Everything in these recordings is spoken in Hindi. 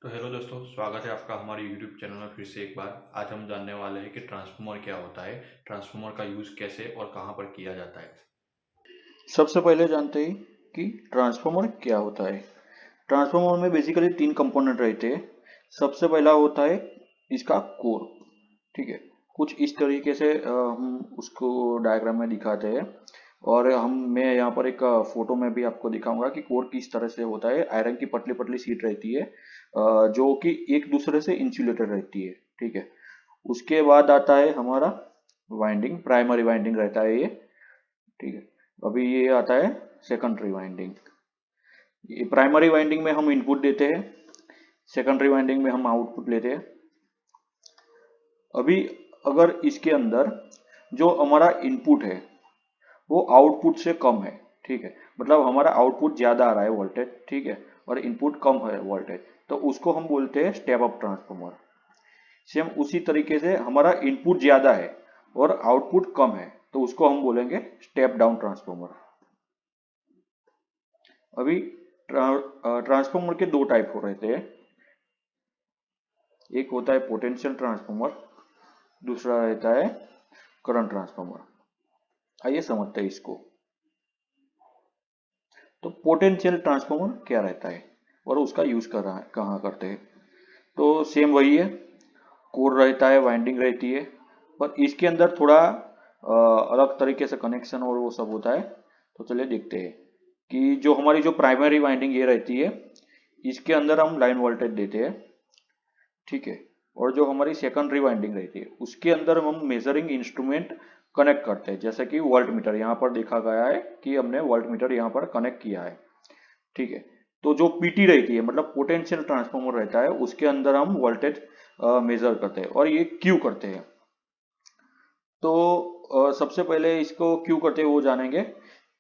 तो हेलो दोस्तों, स्वागत है आपका हमारे YouTube चैनल में फिर से एक बार। आज हम जानने वाले हैं कि ट्रांसफार्मर क्या होता है, ट्रांसफार्मर का यूज़ कैसे और कहाँ पर किया जाता है। सबसे पहले जानते हैं कि ट्रांसफार्मर क्या होता है। ट्रांसफार्मर में बेसिकली तीन कंपोनेंट रहते हैं। सबसे पहला होता है इसका कोर। ठीक है, कुछ इस तरीके से हम उसको डायग्राम में दिखाते हैं। और मैं यहाँ पर एक फोटो में भी आपको दिखाऊंगा कि कोर किस तरह से होता है। आयरन की पतली पतली शीट रहती है, जो कि एक दूसरे से इंसुलेटेड रहती है। ठीक है, उसके बाद आता है हमारा वाइंडिंग, प्राइमरी वाइंडिंग रहता है ये। ठीक है, अभी ये आता है सेकेंडरी वाइंडिंग। ये प्राइमरी वाइंडिंग में हम इनपुट देते हैं, सेकेंडरी वाइंडिंग में हम आउटपुट लेते हैं। अभी अगर इसके अंदर जो हमारा इनपुट है वो आउटपुट से कम है, ठीक है, मतलब हमारा आउटपुट ज्यादा आ रहा है वोल्टेज, ठीक है, और इनपुट कम है वोल्टेज, तो उसको हम बोलते हैं स्टेप अप ट्रांसफार्मर। सेम उसी तरीके से हमारा इनपुट ज्यादा है और आउटपुट कम है, तो उसको हम बोलेंगे स्टेप डाउन ट्रांसफार्मर। अभी ट्रांसफार्मर के दो टाइप हो रहे थे। एक होता है पोटेंशियल ट्रांसफार्मर, दूसरा रहता है करंट ट्रांसफार्मर। आइए समझते हैं इसको। तो पोटेंशियल ट्रांसफार्मर क्या रहता है और उसका यूज कर रहा है कहाँ करते हैं। तो सेम वही है, कोर रहता है, वाइंडिंग रहती है, पर इसके अंदर थोड़ा अलग तरीके से कनेक्शन और वो सब होता है। तो चलिए देखते हैं कि जो हमारी जो प्राइमरी वाइंडिंग ये रहती है, इसके अंदर हम लाइन वोल्टेज देते हैं। ठीक है, और जो हमारी सेकेंडरी वाइंडिंग रहती है उसके अंदर हम मेजरिंग इंस्ट्रूमेंट कनेक्ट करते हैं, जैसे कि वोल्ट मीटर यहाँ पर देखा गया है कि हमने वोल्ट मीटर यहाँ पर कनेक्ट किया है। ठीक है, तो जो पीटी रहती है मतलब पोटेंशियल ट्रांसफार्मर रहता है, उसके अंदर हम वोल्टेज मेजर करते हैं और ये क्यों करते हैं। तो सबसे पहले इसको क्यों करते हैं वो जानेंगे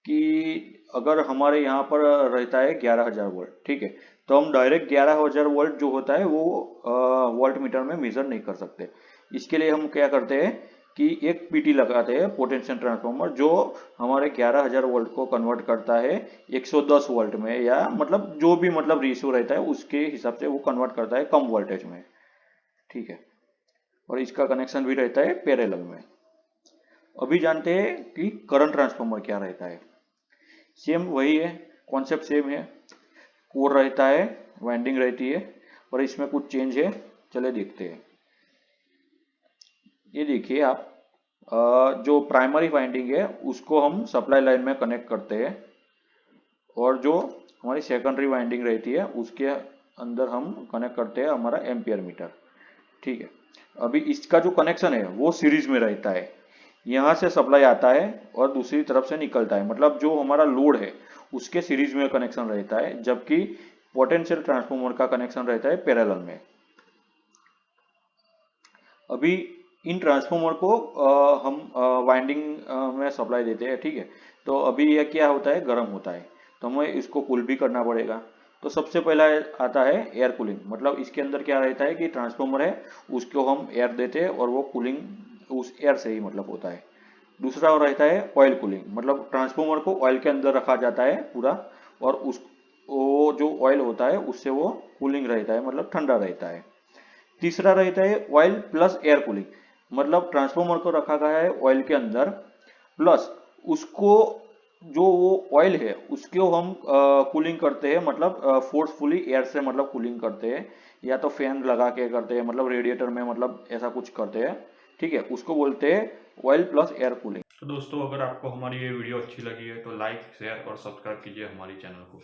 कि अगर हमारे यहाँ पर रहता है 11,000 वोल्ट, ठीक है, तो हम डायरेक्ट 11,000 वोल्ट जो होता है वो वोल्ट मीटर में मेजर नहीं कर सकते। इसके लिए हम क्या करते हैं कि एक पीटी लगाते हैं, पोटेंशियल ट्रांसफार्मर, जो हमारे 11,000 वोल्ट को कन्वर्ट करता है 110 वोल्ट में, या मतलब जो भी मतलब रेशियो रहता है उसके हिसाब से वो कन्वर्ट करता है कम वोल्टेज में। ठीक है, और इसका कनेक्शन भी रहता है पैरेलल में। अभी जानते हैं कि करंट ट्रांसफार्मर क्या रहता है। सेम वही है, कॉन्सेप्ट सेम है, कोर रहता है, वाइंडिंग रहती है, और इसमें कुछ चेंज है। चले देखते हैं। ये देखिए आप, जो प्राइमरी वाइंडिंग है उसको हम सप्लाई लाइन में कनेक्ट करते हैं, और जो हमारी सेकेंडरी वाइंडिंग रहती है उसके अंदर हम कनेक्ट करते हैं हमारा एम्पियर मीटर। ठीक है, अभी इसका जो कनेक्शन है वो सीरीज में रहता है। यहाँ से सप्लाई आता है और दूसरी तरफ से निकलता है, मतलब जो हमारा लोड है उसके सीरीज में कनेक्शन रहता है, जबकि पोटेंशियल ट्रांसफार्मर का कनेक्शन रहता है पैरेलल में। अभी इन ट्रांसफार्मर को हम वाइंडिंग में सप्लाई देते हैं, ठीक है। तो अभी यह क्या होता है, गर्म होता है, तो हमें इसको कूल भी करना पड़ेगा। तो सबसे पहला आता है एयर कूलिंग, मतलब इसके अंदर क्या रहता है कि ट्रांसफार्मर है उसको हम एयर देते हैं और वो कूलिंग उस एयर से ही मतलब होता है। दूसरा और रहता है ऑयल कूलिंग, मतलब ट्रांसफार्मर को ऑयल के अंदर रखा जाता है पूरा, और उस वो जो ऑयल होता है उससे वो कूलिंग रहता है, मतलब ठंडा रहता है। तीसरा रहता है ऑयल प्लस एयर कूलिंग, मतलब ट्रांसफार्मर को रखा गया है ऑयल के अंदर, प्लस उसको जो वो ऑयल है उसको हम कूलिंग करते हैं, मतलब फोर्सफुली एयर से मतलब कूलिंग करते हैं, या तो फैन लगा के करते हैं, मतलब रेडिएटर में, मतलब ऐसा कुछ करते हैं। ठीक है, उसको बोलते हैं ऑयल प्लस एयर कूलिंग। तो दोस्तों, अगर आपको हमारी ये वीडियो अच्छी लगी है तो लाइक, शेयर और सब्सक्राइब कीजिए हमारी चैनल को।